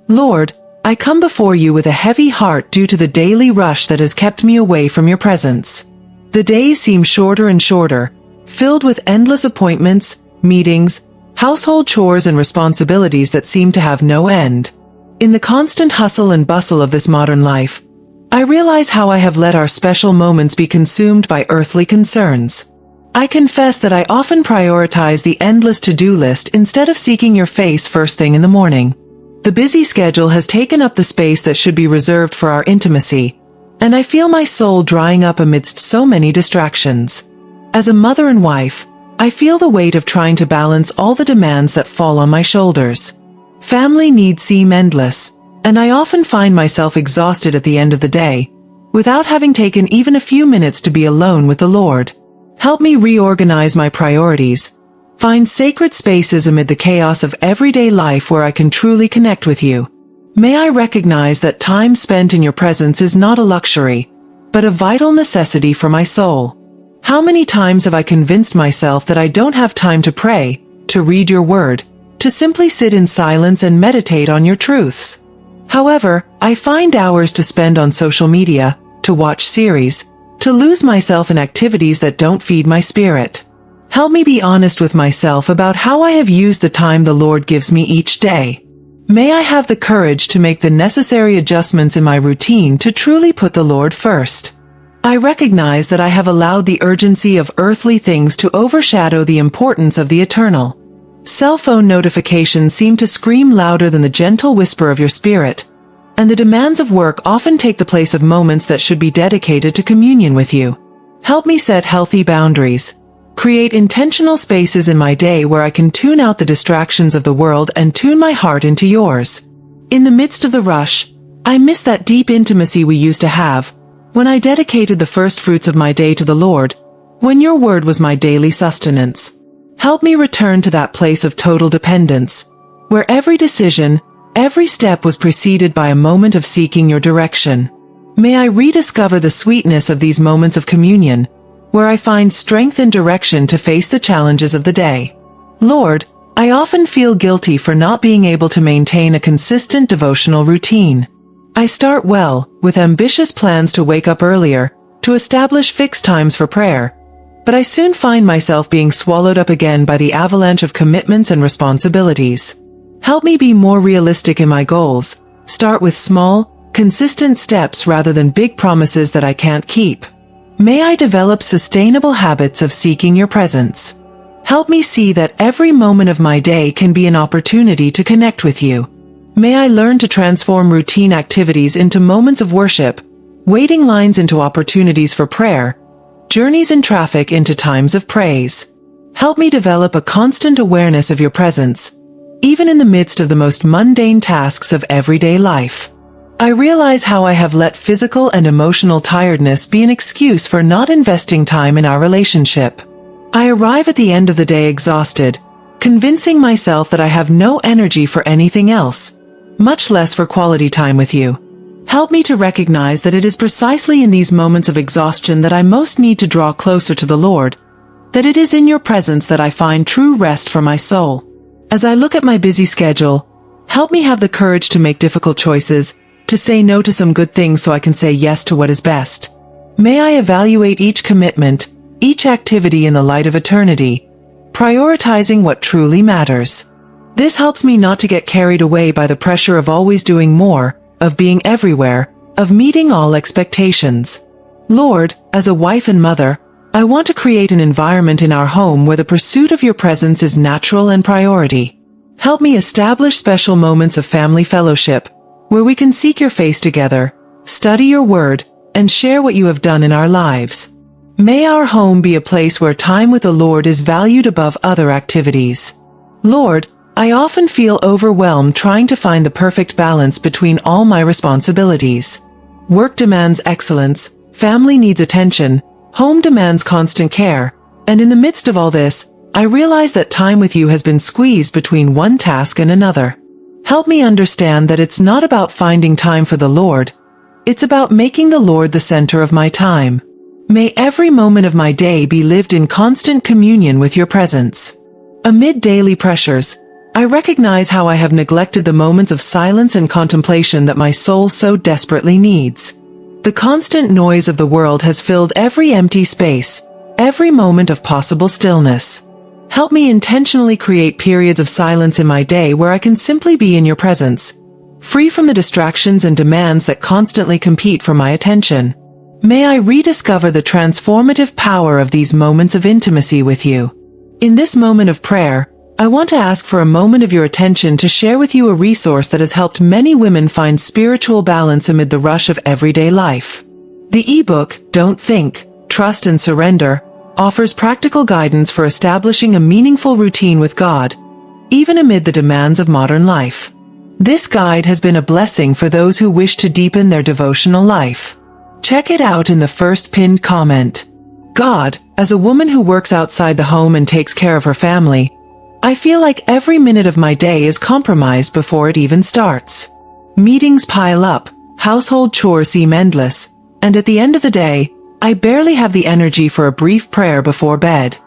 Lord, I come before you with a heavy heart due to the daily rush that has kept me away from your presence. The days seem shorter and shorter, filled with endless appointments, meetings, household chores and responsibilities that seem to have no end. In the constant hustle and bustle of this modern life, I realize how I have let our special moments be consumed by earthly concerns. I confess that I often prioritize the endless to-do list instead of seeking your face first thing in the morning. The busy schedule has taken up the space that should be reserved for our intimacy, and I feel my soul drying up amidst so many distractions. As a mother and wife, I feel the weight of trying to balance all the demands that fall on my shoulders. Family needs seem endless, and I often find myself exhausted at the end of the day, without having taken even a few minutes to be alone with the Lord. Help me reorganize my priorities, find sacred spaces amid the chaos of everyday life where I can truly connect with you. May I recognize that time spent in your presence is not a luxury, but a vital necessity for my soul. How many times have I convinced myself that I don't have time to pray, to read your word, to simply sit in silence and meditate on your truths? However, I find hours to spend on social media, to watch series, to lose myself in activities that don't feed my spirit. Help me be honest with myself about how I have used the time the Lord gives me each day. May I have the courage to make the necessary adjustments in my routine to truly put the Lord first. I recognize that I have allowed the urgency of earthly things to overshadow the importance of the eternal. Cell phone notifications seem to scream louder than the gentle whisper of your spirit, and the demands of work often take the place of moments that should be dedicated to communion with you. Help me set healthy boundaries, create intentional spaces in my day where I can tune out the distractions of the world and tune my heart into yours. In the midst of the rush, I miss that deep intimacy we used to have, when I dedicated the first fruits of my day to the Lord, when your word was my daily sustenance. Help me return to that place of total dependence, where every decision, every step was preceded by a moment of seeking your direction. May I rediscover the sweetness of these moments of communion, where I find strength and direction to face the challenges of the day. Lord, I often feel guilty for not being able to maintain a consistent devotional routine. I start well, with ambitious plans to wake up earlier, to establish fixed times for prayer, but I soon find myself being swallowed up again by the avalanche of commitments and responsibilities. Help me be more realistic in my goals, start with small, consistent steps rather than big promises that I can't keep. May I develop sustainable habits of seeking your presence. Help me see that every moment of my day can be an opportunity to connect with you. May I learn to transform routine activities into moments of worship, waiting lines into opportunities for prayer, journeys in traffic into times of praise. Help me develop a constant awareness of your presence, even in the midst of the most mundane tasks of everyday life. I realize how I have let physical and emotional tiredness be an excuse for not investing time in our relationship. I arrive at the end of the day exhausted, convincing myself that I have no energy for anything else, much less for quality time with you. Help me to recognize that it is precisely in these moments of exhaustion that I most need to draw closer to the Lord, that it is in your presence that I find true rest for my soul. As I look at my busy schedule, help me have the courage to make difficult choices, to say no to some good things so I can say yes to what is best. May I evaluate each commitment, each activity in the light of eternity, prioritizing what truly matters. This helps me not to get carried away by the pressure of always doing more, of being everywhere, of meeting all expectations. Lord, as a wife and mother, I want to create an environment in our home where the pursuit of your presence is natural and priority. Help me establish special moments of family fellowship, where we can seek your face together, study your word, and share what you have done in our lives. May our home be a place where time with the Lord is valued above other activities. Lord, I often feel overwhelmed trying to find the perfect balance between all my responsibilities. Work demands excellence, family needs attention, home demands constant care, and in the midst of all this, I realize that time with you has been squeezed between one task and another. Help me understand that it's not about finding time for the Lord, it's about making the Lord the center of my time. May every moment of my day be lived in constant communion with your presence. Amid daily pressures, I recognize how I have neglected the moments of silence and contemplation that my soul so desperately needs. The constant noise of the world has filled every empty space, every moment of possible stillness. Help me intentionally create periods of silence in my day where I can simply be in your presence, free from the distractions and demands that constantly compete for my attention. May I rediscover the transformative power of these moments of intimacy with you. In this moment of prayer, I want to ask for a moment of your attention to share with you a resource that has helped many women find spiritual balance amid the rush of everyday life. The ebook, Don't Think, Trust and Surrender, offers practical guidance for establishing a meaningful routine with God, even amid the demands of modern life. This guide has been a blessing for those who wish to deepen their devotional life. Check it out in the first pinned comment. God, as a woman who works outside the home and takes care of her family, I feel like every minute of my day is compromised before it even starts. Meetings pile up, household chores seem endless, and at the end of the day, I barely have the energy for a brief prayer before bed.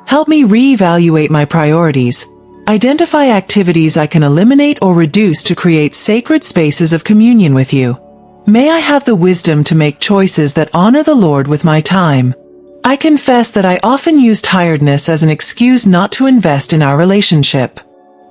Help me reevaluate my priorities, identify activities I can eliminate or reduce to create sacred spaces of communion with you. May I have the wisdom to make choices that honor the Lord with my time. I confess that I often use tiredness as an excuse not to invest in our relationship.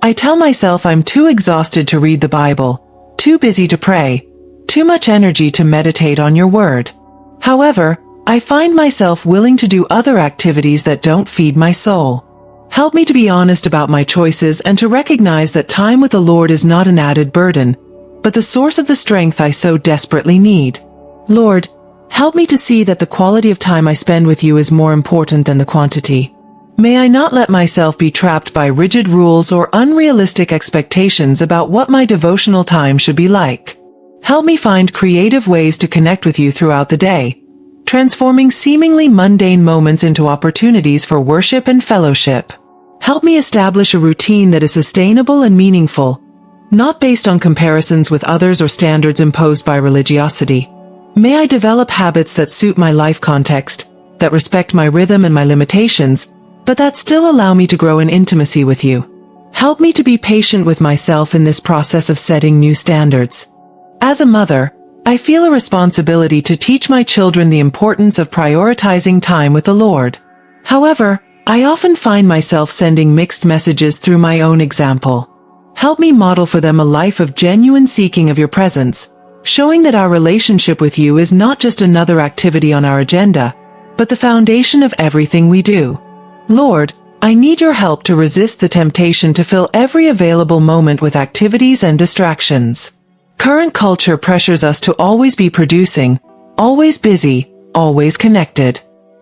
I tell myself I'm too exhausted to read the Bible, too busy to pray, too much energy to meditate on your word. However, I find myself willing to do other activities that don't feed my soul. Help me to be honest about my choices and to recognize that time with the Lord is not an added burden, but the source of the strength I so desperately need. Lord, help me to see that the quality of time I spend with you is more important than the quantity. May I not let myself be trapped by rigid rules or unrealistic expectations about what my devotional time should be like. Help me find creative ways to connect with you throughout the day, transforming seemingly mundane moments into opportunities for worship and fellowship. Help me establish a routine that is sustainable and meaningful, not based on comparisons with others or standards imposed by religiosity. May I develop habits that suit my life context, that respect my rhythm and my limitations, but that still allow me to grow in intimacy with you. Help me to be patient with myself in this process of setting new standards. As a mother, I feel a responsibility to teach my children the importance of prioritizing time with the Lord. However, I often find myself sending mixed messages through my own example. Help me model for them a life of genuine seeking of your presence, showing that our relationship with you is not just another activity on our agenda, but the foundation of everything we do. Lord, I need your help to resist the temptation to fill every available moment with activities and distractions. Current culture pressures us to always be producing, always busy, always connected.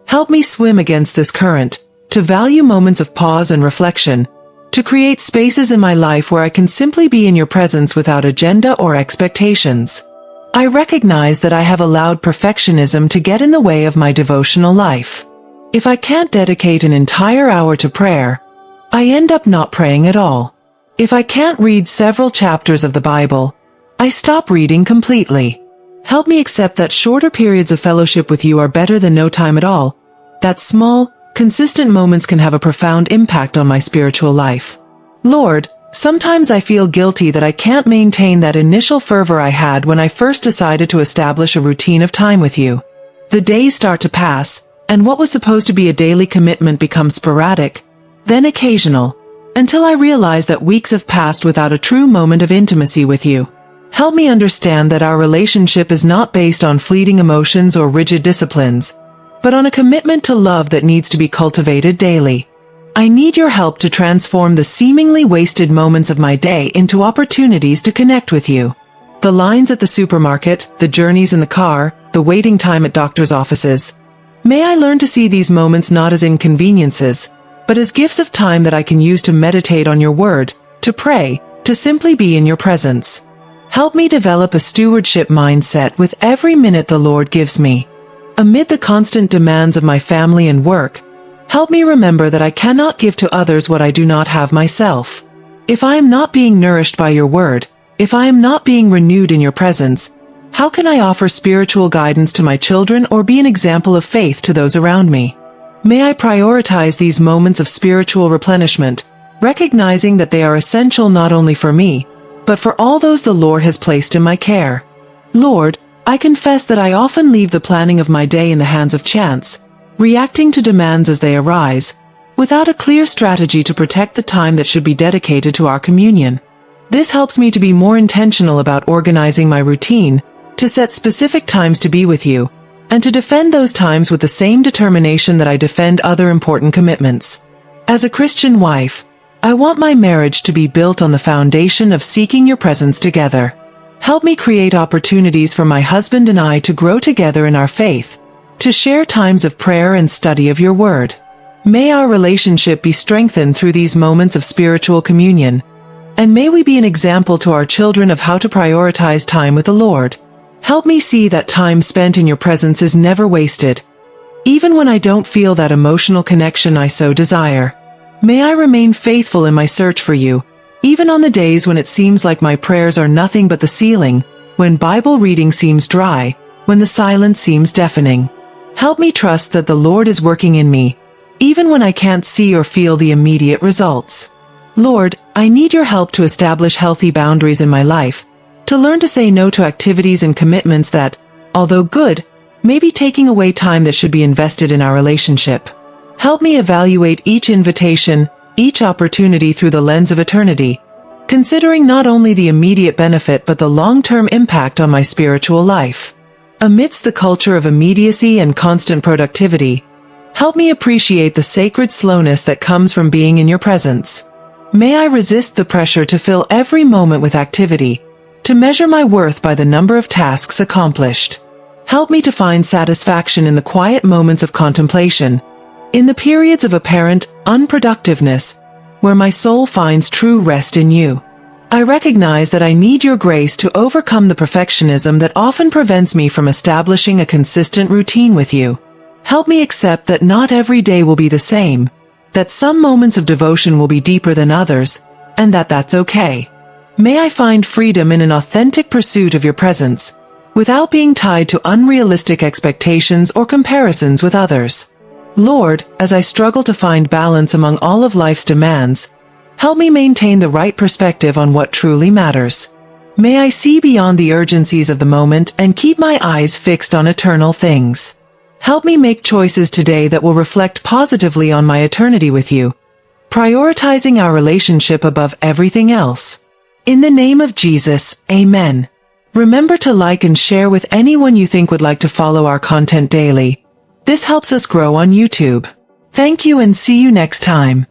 Help me swim against this current, to value moments of pause and reflection, to create spaces in my life where I can simply be in your presence without agenda or expectations. I recognize that I have allowed perfectionism to get in the way of my devotional life. If I can't dedicate an entire hour to prayer, I end up not praying at all. If I can't read several chapters of the Bible, I stop reading completely. Help me accept that shorter periods of fellowship with you are better than no time at all, that small, consistent moments can have a profound impact on my spiritual life. Lord, sometimes I feel guilty that I can't maintain that initial fervor I had when I first decided to establish a routine of time with you. The days start to pass, and what was supposed to be a daily commitment becomes sporadic, then occasional, until I realize that weeks have passed without a true moment of intimacy with you. Help me understand that our relationship is not based on fleeting emotions or rigid disciplines, but on a commitment to love that needs to be cultivated daily. I need your help to transform the seemingly wasted moments of my day into opportunities to connect with you. The lines at the supermarket, the journeys in the car, the waiting time at doctor's offices. May I learn to see these moments not as inconveniences, but as gifts of time that I can use to meditate on your word, to pray, to simply be in your presence. Help me develop a stewardship mindset with every minute the Lord gives me. Amid the constant demands of my family and work, help me remember that I cannot give to others what I do not have myself. If I am not being nourished by your word, if I am not being renewed in your presence, how can I offer spiritual guidance to my children or be an example of faith to those around me? May I prioritize these moments of spiritual replenishment, recognizing that they are essential not only for me, but for all those the Lord has placed in my care. Lord, I confess that I often leave the planning of my day in the hands of chance, reacting to demands as they arise, without a clear strategy to protect the time that should be dedicated to our communion. This helps me to be more intentional about organizing my routine, to set specific times to be with you, and to defend those times with the same determination that I defend other important commitments. As a Christian wife, I want my marriage to be built on the foundation of seeking your presence together. Help me create opportunities for my husband and I to grow together in our faith, to share times of prayer and study of your word. May our relationship be strengthened through these moments of spiritual communion, and may we be an example to our children of how to prioritize time with the Lord. Help me see that time spent in your presence is never wasted, even when I don't feel that emotional connection I so desire. May I remain faithful in my search for you, even on the days when it seems like my prayers are nothing but the ceiling, when Bible reading seems dry, when the silence seems deafening. Help me trust that the Lord is working in me, even when I can't see or feel the immediate results. Lord, I need your help to establish healthy boundaries in my life, to learn to say no to activities and commitments that, although good, may be taking away time that should be invested in our relationship. Help me evaluate each invitation, each opportunity through the lens of eternity, considering not only the immediate benefit but the long-term impact on my spiritual life. Amidst the culture of immediacy and constant productivity, help me appreciate the sacred slowness that comes from being in your presence. May I resist the pressure to fill every moment with activity, to measure my worth by the number of tasks accomplished. Help me to find satisfaction in the quiet moments of contemplation, in the periods of apparent unproductiveness, where my soul finds true rest in you. I recognize that I need your grace to overcome the perfectionism that often prevents me from establishing a consistent routine with you. Help me accept that not every day will be the same, that some moments of devotion will be deeper than others, and that that's okay. May I find freedom in an authentic pursuit of your presence, without being tied to unrealistic expectations or comparisons with others. Lord, as I struggle to find balance among all of life's demands, help me maintain the right perspective on what truly matters. May I see beyond the urgencies of the moment and keep my eyes fixed on eternal things. Help me make choices today that will reflect positively on my eternity with you, prioritizing our relationship above everything else. In the name of Jesus, Amen. Remember to like and share with anyone you think would like to follow our content daily. This helps us grow on YouTube. Thank you and see you next time.